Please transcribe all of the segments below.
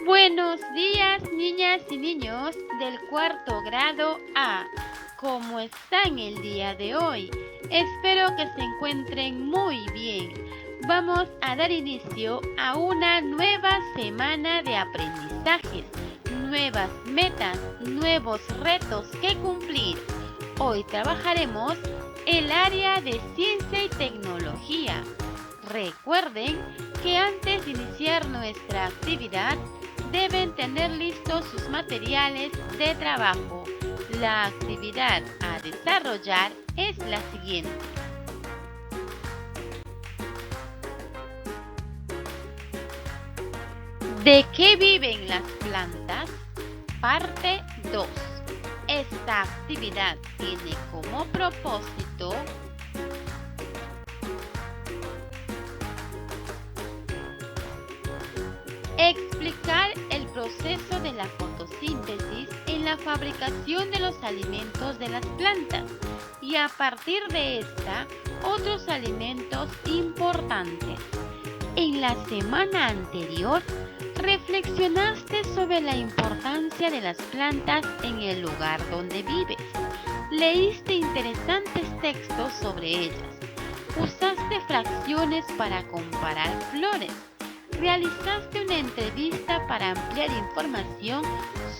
Buenos días, niñas y niños del cuarto grado A. ¿Cómo están el día de hoy? Espero que se encuentren muy bien. Vamos a dar inicio a una nueva semana de aprendizajes, nuevas metas, nuevos retos que cumplir. Hoy trabajaremos el área de ciencia y tecnología. Recuerden que antes de iniciar nuestra actividad, deben tener listos sus materiales de trabajo. La actividad a desarrollar es la siguiente. ¿De qué viven las plantas? Parte 2. Esta actividad tiene como propósito explicar el proceso de la fotosíntesis en la fabricación de los alimentos de las plantas y a partir de esta, otros alimentos importantes. En la semana anterior, reflexionaste sobre la importancia de las plantas en el lugar donde vives. Leíste interesantes textos sobre ellas. Usaste fracciones para comparar flores. Realizaste una entrevista para ampliar información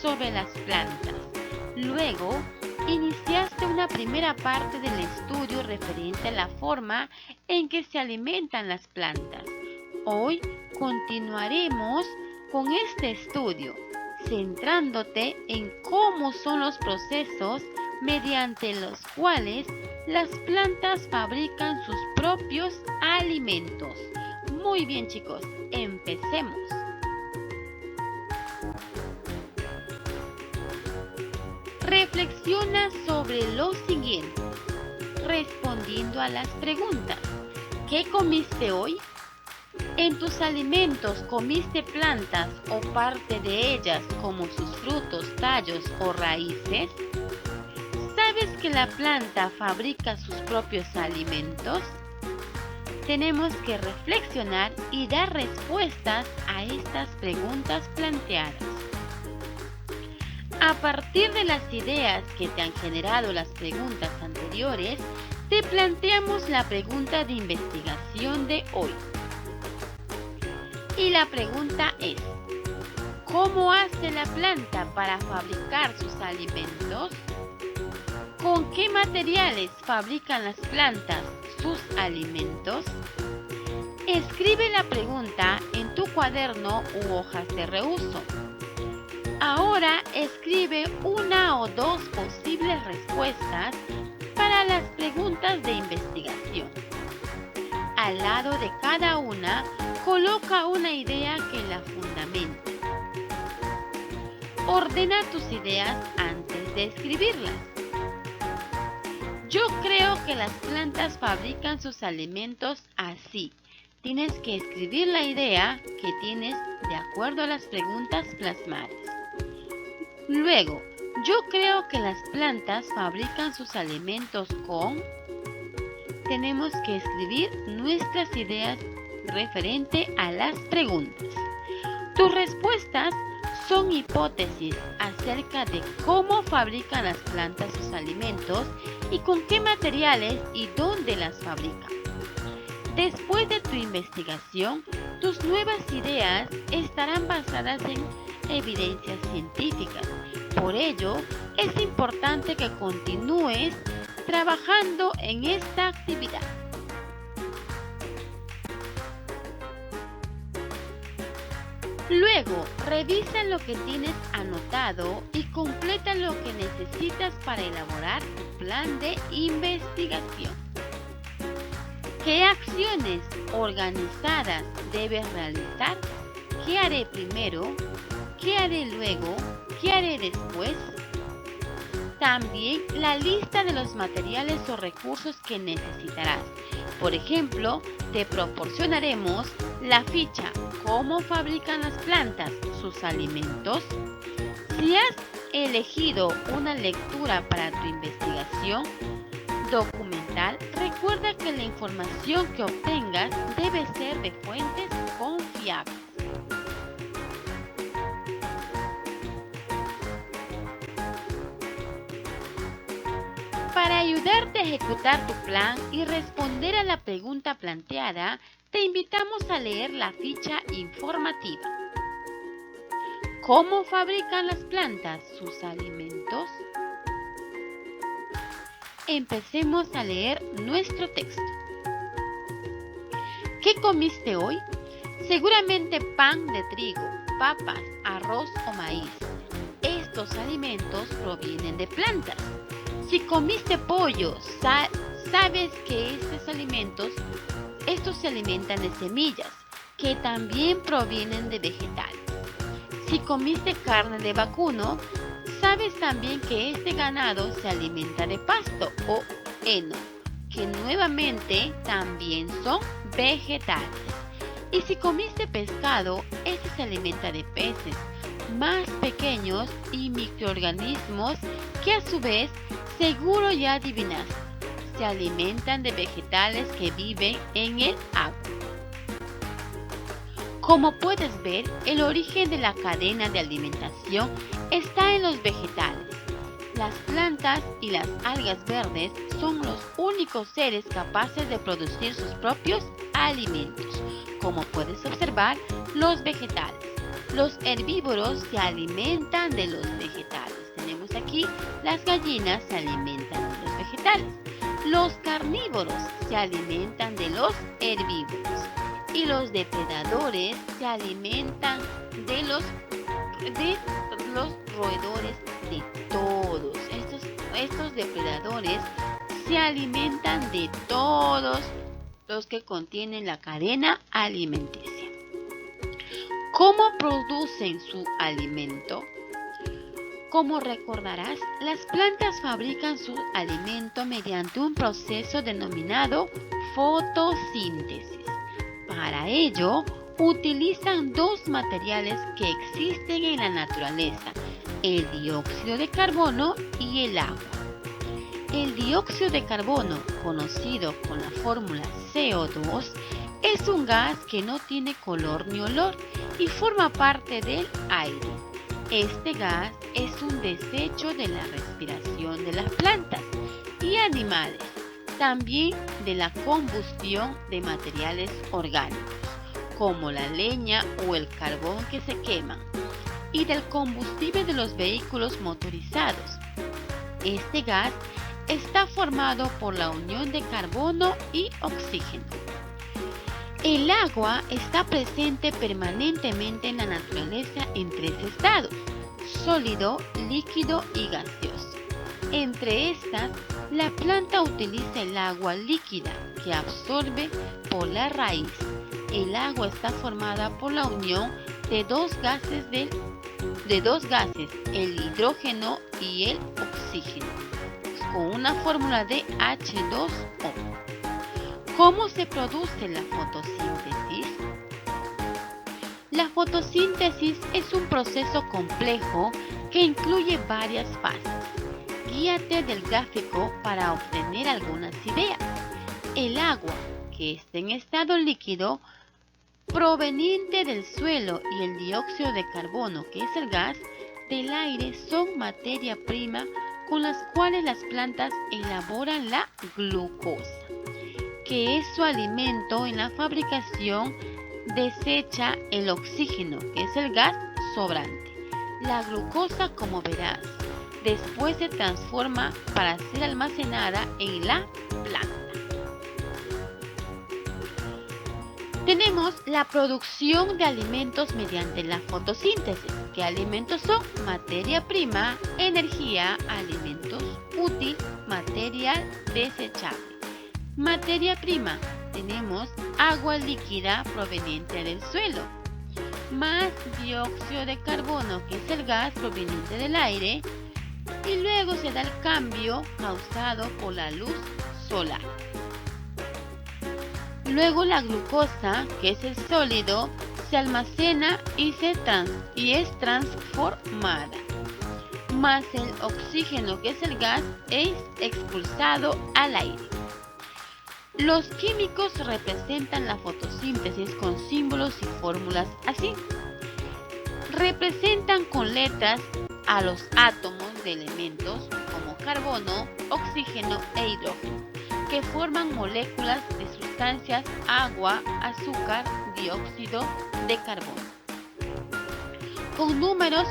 sobre las plantas. Luego, iniciaste una primera parte del estudio referente a la forma en que se alimentan las plantas. Hoy continuaremos con este estudio, centrándote en cómo son los procesos mediante los cuales las plantas fabrican sus propios alimentos. Muy bien, chicos, empecemos. Reflexiona sobre lo siguiente, respondiendo a las preguntas. ¿Qué comiste hoy? ¿En tus alimentos comiste plantas o parte de ellas como sus frutos, tallos o raíces? ¿Sabes que la planta fabrica sus propios alimentos? Tenemos que reflexionar y dar respuestas a estas preguntas planteadas. A partir de las ideas que te han generado las preguntas anteriores, te planteamos la pregunta de investigación de hoy. Y la pregunta es, ¿cómo hace la planta para fabricar sus alimentos? ¿Con qué materiales fabrican las plantas sus alimentos? Escribe la pregunta en tu cuaderno u hojas de reuso. Ahora escribe una o dos posibles respuestas para las preguntas de investigación. Al lado de cada una, coloca una idea que la fundamente. Ordena tus ideas antes de escribirlas. Yo creo que las plantas fabrican sus alimentos así. Tienes que escribir la idea que tienes de acuerdo a las preguntas plasmadas. Luego, yo creo que las plantas fabrican sus alimentos con... Tenemos que escribir nuestras ideas referente a las preguntas. Tus respuestas son hipótesis acerca de cómo fabrican las plantas sus alimentos y con qué materiales y dónde las fabrican. Después de tu investigación, tus nuevas ideas estarán basadas en evidencias científicas. Por ello, es importante que continúes trabajando en esta actividad. Luego, revisa lo que tienes anotado y completa lo que necesitas para elaborar tu plan de investigación. ¿Qué acciones organizadas debes realizar? ¿Qué haré primero? ¿Qué haré luego? ¿Qué haré después? También la lista de los materiales o recursos que necesitarás. Por ejemplo, te proporcionaremos la ficha ¿Cómo fabrican las plantas sus alimentos? Si has elegido una lectura para tu investigación documental, recuerda que la información que obtengas debe ser de fuentes confiables. Para ayudarte a ejecutar tu plan y responder a la pregunta planteada, te invitamos a leer la ficha informativa. ¿Cómo fabrican las plantas sus alimentos? Empecemos a leer nuestro texto. ¿Qué comiste hoy? Seguramente pan de trigo, papas, arroz o maíz. Estos alimentos provienen de plantas. Si comiste pollo, sabes que estos se alimentan de semillas, que también provienen de vegetales. Si comiste carne de vacuno, sabes también que este ganado se alimenta de pasto o heno, que nuevamente también son vegetales. Y si comiste pescado, este se alimenta de peces más pequeños y microorganismos que a su vez, seguro ya adivinaste, se alimentan de vegetales que viven en el agua. Como puedes ver, el origen de la cadena de alimentación está en los vegetales. Las plantas y las algas verdes son los únicos seres capaces de producir sus propios alimentos. Como puedes observar, los vegetales. Los herbívoros se alimentan de los vegetales. Tenemos aquí, las gallinas se alimentan de los vegetales. Los carnívoros se alimentan de los herbívoros. Y los depredadores se alimentan de los roedores de todos. Estos depredadores se alimentan de todos los que contienen la cadena alimenticia. ¿Cómo producen su alimento? Como recordarás, las plantas fabrican su alimento mediante un proceso denominado fotosíntesis. Para ello, utilizan dos materiales que existen en la naturaleza, el dióxido de carbono y el agua. El dióxido de carbono, conocido con la fórmula CO2, es un gas que no tiene color ni olor y forma parte del aire. Este gas es un desecho de la respiración de las plantas y animales, también de la combustión de materiales orgánicos, como la leña o el carbón que se queman, y del combustible de los vehículos motorizados. Este gas está formado por la unión de carbono y oxígeno. El agua está presente permanentemente en la naturaleza en tres estados: sólido, líquido y gaseoso. Entre estas, la planta utiliza el agua líquida que absorbe por la raíz. El agua está formada por la unión de dos gases, el hidrógeno y el oxígeno, con una fórmula de H2O. ¿Cómo se produce la fotosíntesis? La fotosíntesis es un proceso complejo que incluye varias fases. Guíate del gráfico para obtener algunas ideas. El agua, que está en estado líquido, proveniente del suelo, y el dióxido de carbono, que es el gas del aire, son materia prima con las cuales las plantas elaboran la glucosa, que es su alimento. En la fabricación desecha el oxígeno, que es el gas sobrante. La glucosa, como verás, después se transforma para ser almacenada en la planta. Tenemos la producción de alimentos mediante la fotosíntesis. ¿Qué alimentos son? Materia prima, energía, alimentos útil, material desechable. Materia prima, tenemos agua líquida proveniente del suelo, más dióxido de carbono, que es el gas proveniente del aire, y luego se da el cambio causado por la luz solar. Luego la glucosa, que es el sólido, se almacena y es transformada. Más el oxígeno, que es el gas, es expulsado al aire. Los químicos representan la fotosíntesis con símbolos y fórmulas así. Representan con letras a los átomos de elementos como carbono, oxígeno e hidrógeno, que forman moléculas de sustancias agua, azúcar, dióxido de carbono. Con números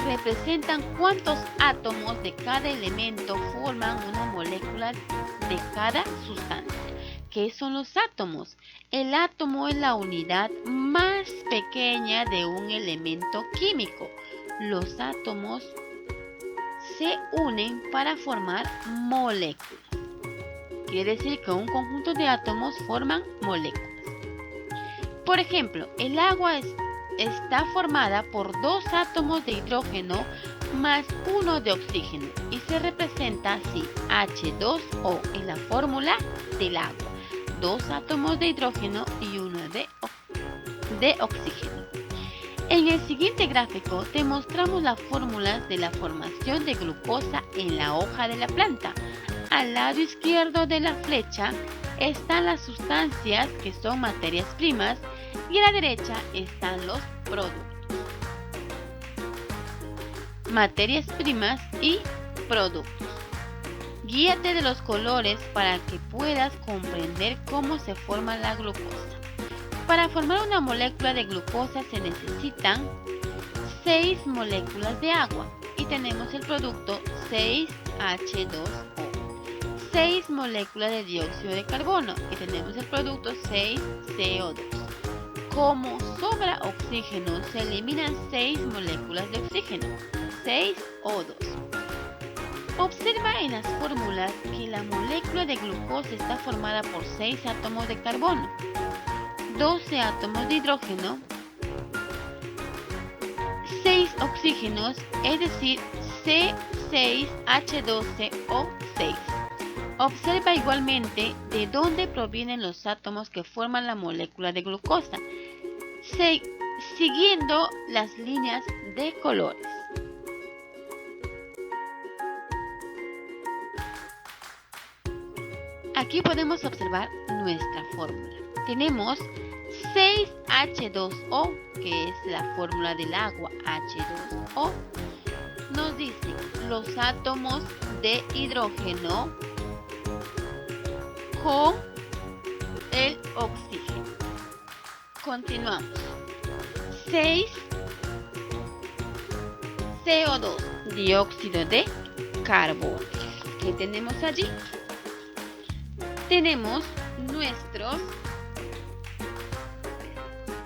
representan cuántos átomos de cada elemento forman una molécula de cada sustancia. ¿Qué son los átomos? El átomo es la unidad más pequeña de un elemento químico. Los átomos se unen para formar moléculas. Quiere decir que un conjunto de átomos forman moléculas. Por ejemplo, el agua está formada por 2 átomos de hidrógeno más 1 de oxígeno y se representa así H2O en la fórmula del agua. 2 átomos de hidrógeno y 1 de oxígeno. En el siguiente gráfico te mostramos las fórmulas de la formación de glucosa en la hoja de la planta. Al lado izquierdo de la flecha están las sustancias que son materias primas y a la derecha están los productos. Materias primas y productos. Guíate de los colores para que puedas comprender cómo se forma la glucosa. Para formar una molécula de glucosa se necesitan 6 moléculas de agua y tenemos el producto 6H2O. 6 moléculas de dióxido de carbono y tenemos el producto 6CO2. Como sobra oxígeno, se eliminan 6 moléculas de oxígeno, 6O2. Observa en las fórmulas que la molécula de glucosa está formada por 6 átomos de carbono, 12 átomos de hidrógeno, 6 oxígenos, es decir, C6H12O6. Observa igualmente de dónde provienen los átomos que forman la molécula de glucosa, siguiendo las líneas de colores. Aquí podemos observar nuestra fórmula. Tenemos 6H2O, que es la fórmula del agua, H2O. Nos dice los átomos de hidrógeno con el oxígeno. Continuamos. 6CO2, dióxido de carbono. ¿Qué tenemos allí? Tenemos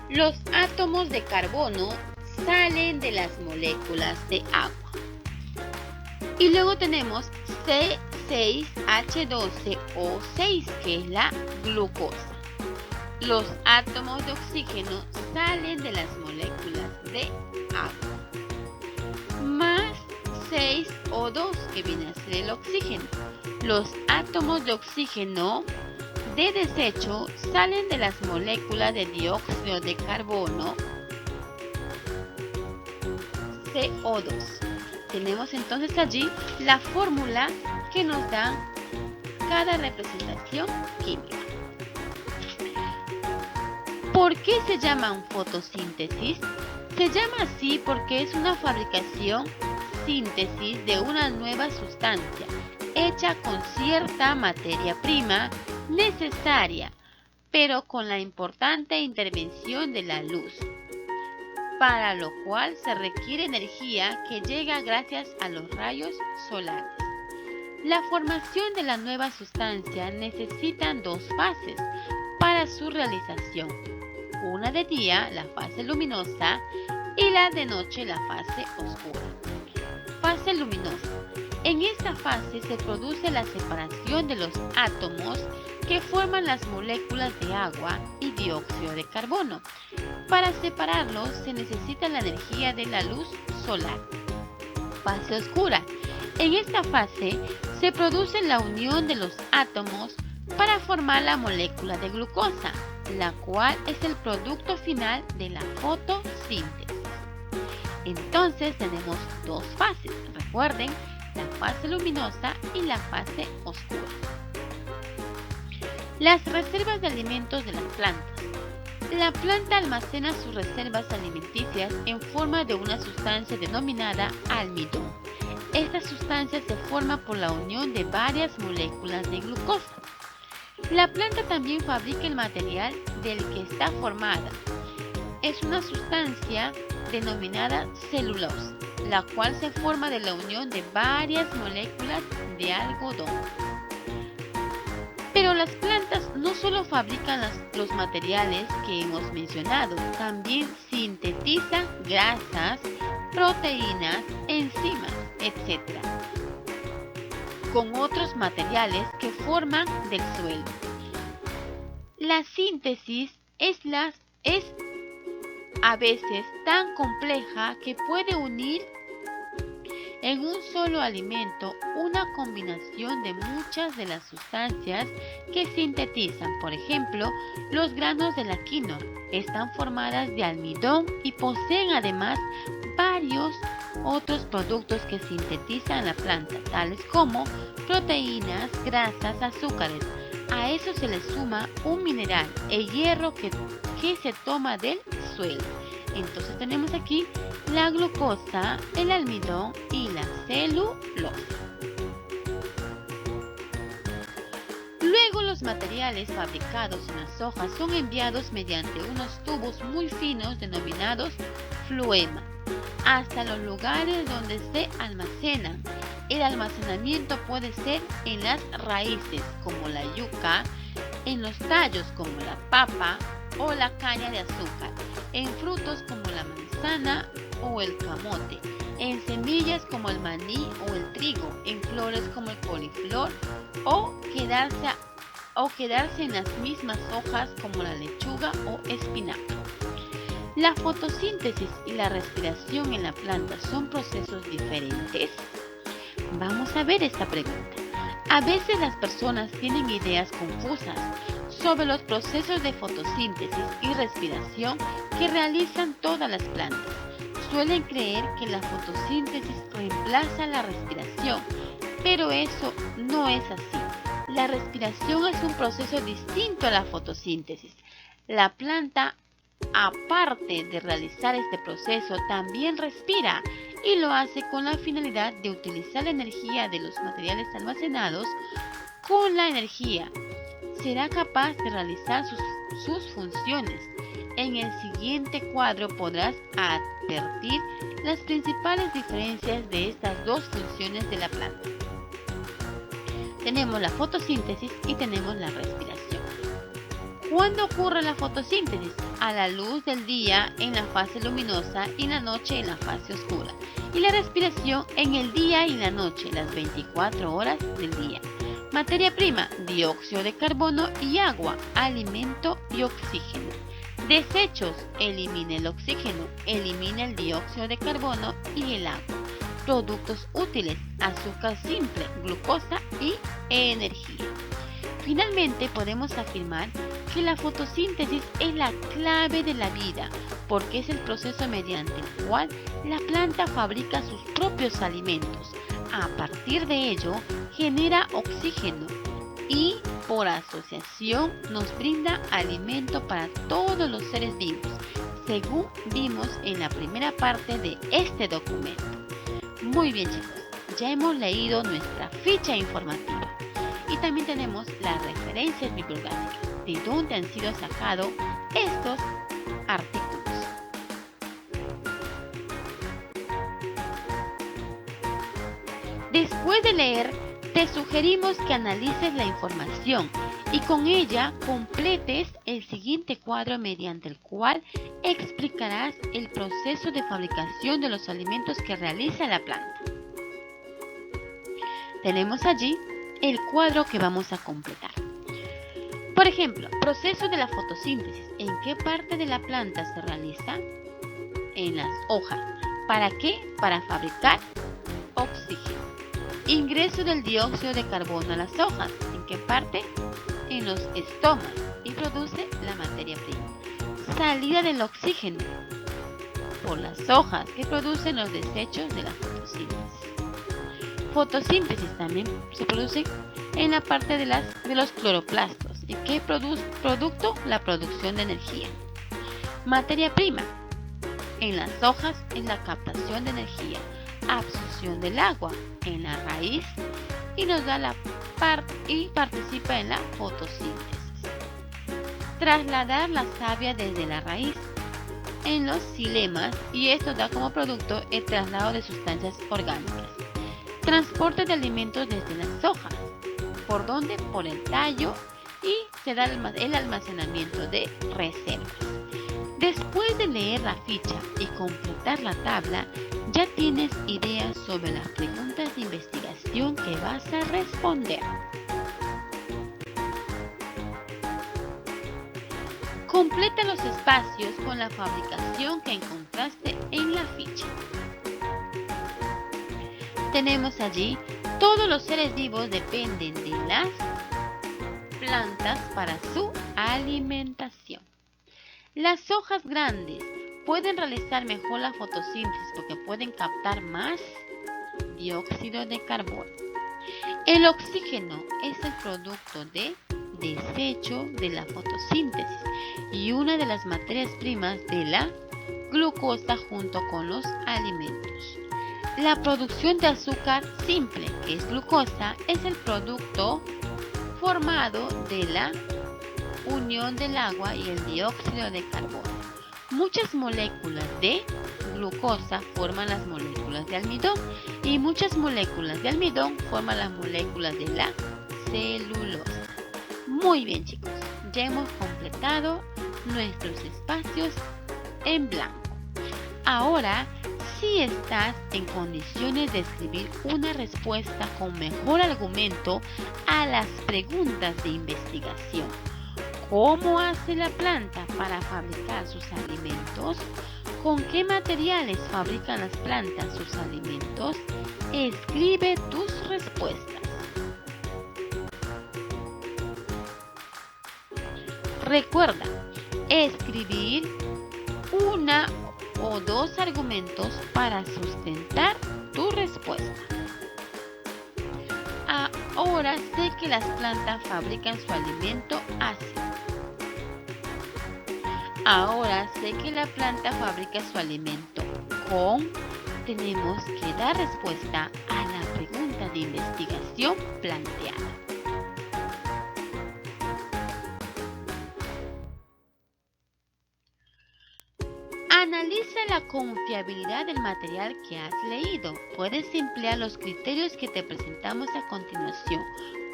los átomos de carbono salen de las moléculas de agua. Y luego tenemos C6H12O6, que es la glucosa. Los átomos de oxígeno salen de las moléculas de agua. Más 6O2, que viene a ser el oxígeno. Los átomos de oxígeno de desecho salen de las moléculas de dióxido de carbono, CO2. Tenemos entonces allí la fórmula que nos da cada representación química. ¿Por qué se llaman fotosíntesis? Se llama así porque es una fabricación, síntesis de una nueva sustancia hecha con cierta materia prima necesaria, pero con la importante intervención de la luz, para lo cual se requiere energía que llega gracias a los rayos solares. La formación de la nueva sustancia necesita 2 fases para su realización. Una de día, la fase luminosa, y la de noche, la fase oscura. Fase luminosa. En esta fase se produce la separación de los átomos que forman las moléculas de agua y dióxido de carbono. Para separarlos se necesita la energía de la luz solar. Fase oscura. En esta fase se produce la unión de los átomos para formar la molécula de glucosa, la cual es el producto final de la fotosíntesis. Entonces tenemos 2 fases. Recuerden, la fase luminosa y la fase oscura. Las reservas de alimentos de las plantas. La planta almacena sus reservas alimenticias en forma de una sustancia denominada almidón. Esta sustancia se forma por la unión de varias moléculas de glucosa. La planta también fabrica el material del que está formada. Es una sustancia denominada celulosa, la cual se forma de la unión de varias moléculas de algodón. Pero las plantas no solo fabrican los materiales que hemos mencionado, también sintetizan grasas, proteínas, enzimas, etc., con otros materiales que forman del suelo. La síntesis es a veces tan compleja que puede unir en un solo alimento una combinación de muchas de las sustancias que sintetizan. Por ejemplo, los granos de la quinoa están formadas de almidón y poseen además varios otros productos que sintetizan la planta, tales como proteínas, grasas, azúcares. A eso se le suma un mineral, el hierro, que se toma del suelo. Entonces tenemos aquí la glucosa, el almidón y la celulosa. Luego los materiales fabricados en las hojas son enviados mediante unos tubos muy finos denominados floema hasta los lugares donde se almacenan. El almacenamiento puede ser en las raíces como la yuca, en los tallos como la papa o la caña de azúcar, en frutos como la manzana o el camote, en semillas como el maní o el trigo, en flores como el coliflor o quedarse en las mismas hojas como la lechuga o espinaca. ¿La fotosíntesis y la respiración en la planta son procesos diferentes? Vamos a ver esta pregunta. A veces las personas tienen ideas confusas sobre los procesos de fotosíntesis y respiración que realizan todas las plantas. Suelen creer que la fotosíntesis reemplaza la respiración, pero eso no es así. La respiración es un proceso distinto a la fotosíntesis. La planta, aparte de realizar este proceso, también respira y lo hace con la finalidad de utilizar la energía de los materiales almacenados. Con la energía será capaz de realizar sus funciones. En el siguiente cuadro podrás advertir las principales diferencias de estas dos funciones de la planta. Tenemos la fotosíntesis y tenemos la respiración. ¿Cuándo ocurre la fotosíntesis? A la luz del día en la fase luminosa y en la noche en la fase oscura. Y la respiración en el día y la noche, las 24 horas del día. Materia prima, dióxido de carbono y agua, alimento y oxígeno. Desechos, elimina el oxígeno, elimina el dióxido de carbono y el agua. Productos útiles, azúcar simple, glucosa y energía. Finalmente podemos afirmar que la fotosíntesis es la clave de la vida, porque es el proceso mediante el cual la planta fabrica sus propios alimentos. A partir de ello, genera oxígeno y, por asociación, nos brinda alimento para todos los seres vivos, según vimos en la primera parte de este documento. Muy bien, chicos, ya hemos leído nuestra ficha informativa y también tenemos las referencias bibliográficas de dónde han sido sacados estos artículos. Después de leer, te sugerimos que analices la información y con ella completes el siguiente cuadro mediante el cual explicarás el proceso de fabricación de los alimentos que realiza la planta. Tenemos allí el cuadro que vamos a completar. Por ejemplo, proceso de la fotosíntesis. ¿En qué parte de la planta se realiza? En las hojas. ¿Para qué? Para fabricar oxígeno. Ingreso del dióxido de carbono a las hojas. ¿En qué parte? En los estomas y produce la materia prima. Salida del oxígeno por las hojas que producen los desechos de la fotosíntesis. Fotosíntesis también se produce en la parte de los cloroplastos. ¿Y qué producto? La producción de energía. Materia prima. En las hojas, en la captación de energía. absorción del agua en la raíz y nos da y participa en la fotosíntesis. Trasladar la savia desde la raíz en los xilemas y esto da como producto el traslado de sustancias orgánicas. Transporte de alimentos desde las hojas. ¿Por dónde? Por el tallo y se da el almacenamiento de reservas. Después de leer la ficha y completar la tabla, ya tienes ideas sobre las preguntas de investigación que vas a responder. Completa los espacios con la fabricación que encontraste en la ficha. Tenemos allí, todos los seres vivos dependen de las plantas para su alimentación. Las hojas grandes pueden realizar mejor la fotosíntesis porque pueden captar más dióxido de carbono. El oxígeno es el producto de desecho de la fotosíntesis y una de las materias primas de la glucosa junto con los alimentos. La producción de azúcar simple, que es glucosa, es el producto formado de la unión del agua y el dióxido de carbono. Muchas moléculas de glucosa forman las moléculas de almidón y muchas moléculas de almidón forman las moléculas de la celulosa. Muy bien, chicos, ya hemos completado nuestros espacios en blanco. Ahora sí estás en condiciones de escribir una respuesta con mejor argumento a las preguntas de investigación. ¿Cómo hace la planta para fabricar sus alimentos? ¿Con qué materiales fabrican las plantas sus alimentos? Escribe tus respuestas. Recuerda, escribir una o dos argumentos para sustentar tu respuesta. Ahora sé que las plantas fabrican su alimento así. Ahora sé que la planta fabrica su alimento con. Tenemos que dar respuesta a la pregunta de investigación planteada. Analiza la confiabilidad del material que has leído. Puedes emplear los criterios que te presentamos a continuación.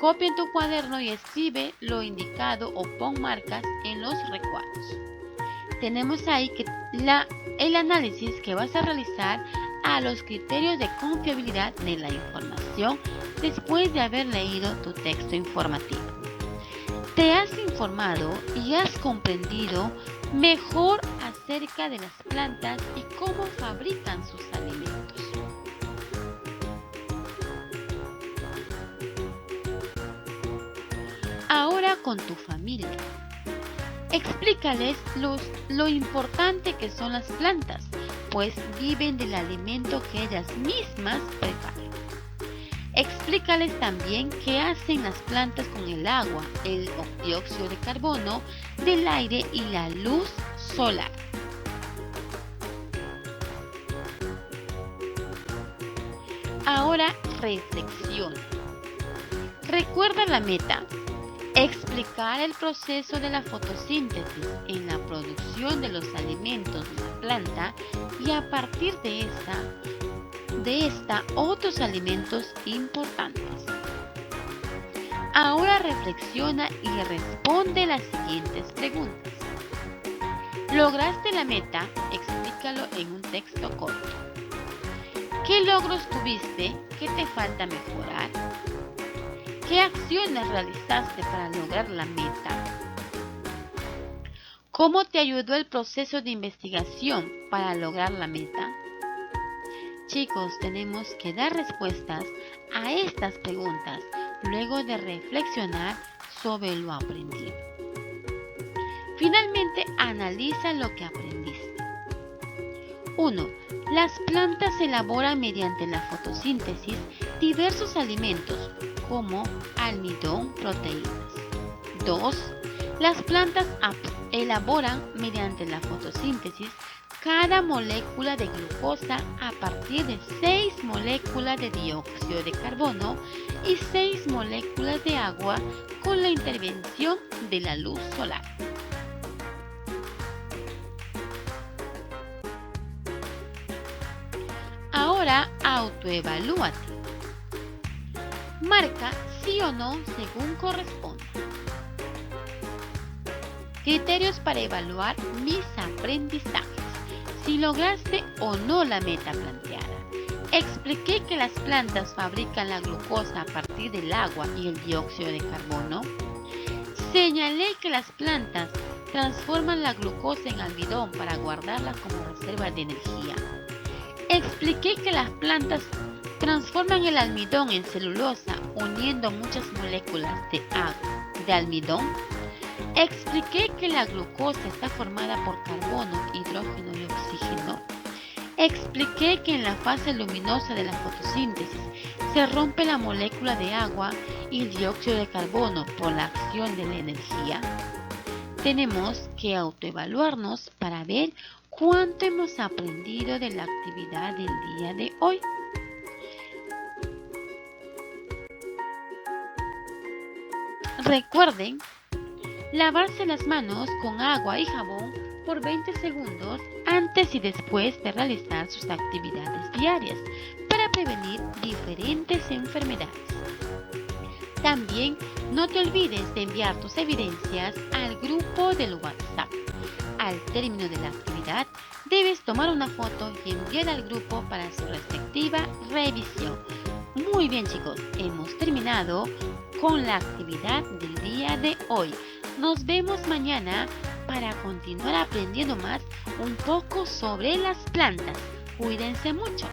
Copia en tu cuaderno y escribe lo indicado o pon marcas en los recuadros. Tenemos ahí que el análisis que vas a realizar a los criterios de confiabilidad de la información después de haber leído tu texto informativo. Te has informado y has comprendido mejor acerca de las plantas y cómo fabrican sus alimentos. Ahora con tu familia. Explícales lo importante que son las plantas, pues viven del alimento que ellas mismas preparan. Explícales también qué hacen las plantas con el agua, el dióxido de carbono del aire y la luz solar. Ahora reflexiona. Recuerda la meta. Explicar el proceso de la fotosíntesis en la producción de los alimentos de la planta y a partir de esta otros alimentos importantes. Ahora reflexiona y responde las siguientes preguntas. ¿Lograste la meta? Explícalo en un texto corto. ¿Qué logros tuviste? ¿Qué te falta mejorar? ¿Qué acciones realizaste para lograr la meta? ¿Cómo te ayudó el proceso de investigación para lograr la meta? Chicos, tenemos que dar respuestas a estas preguntas luego de reflexionar sobre lo aprendido. Finalmente, analiza lo que aprendiste. 1. Las plantas elaboran mediante la fotosíntesis diversos alimentos como almidón, proteínas. 2. Las plantas elaboran mediante la fotosíntesis cada molécula de glucosa a partir de 6 moléculas de dióxido de carbono y 6 moléculas de agua con la intervención de la luz solar. Ahora autoevalúate. Marca sí o no según corresponda. Criterios para evaluar mis aprendizajes. Si lograste o no la meta planteada. Expliqué que las plantas fabrican la glucosa a partir del agua y el dióxido de carbono. Señalé que las plantas transforman la glucosa en almidón para guardarla como reserva de energía. Expliqué que las plantas transforman el almidón en celulosa uniendo muchas moléculas de almidón. Expliqué que la glucosa está formada por carbono, hidrógeno y oxígeno. Expliqué que en la fase luminosa de la fotosíntesis se rompe la molécula de agua y el dióxido de carbono por la acción de la energía. Tenemos que autoevaluarnos para ver cuánto hemos aprendido de la actividad del día de hoy. Recuerden lavarse las manos con agua y jabón por 20 segundos antes y después de realizar sus actividades diarias para prevenir diferentes enfermedades. También no te olvides de enviar tus evidencias al grupo del WhatsApp. Al término de la actividad, debes tomar una foto y enviar al grupo para su respectiva revisión. Muy bien, chicos, hemos terminado con la actividad del día de hoy. Nos vemos mañana para continuar aprendiendo más un poco sobre las plantas. Cuídense mucho.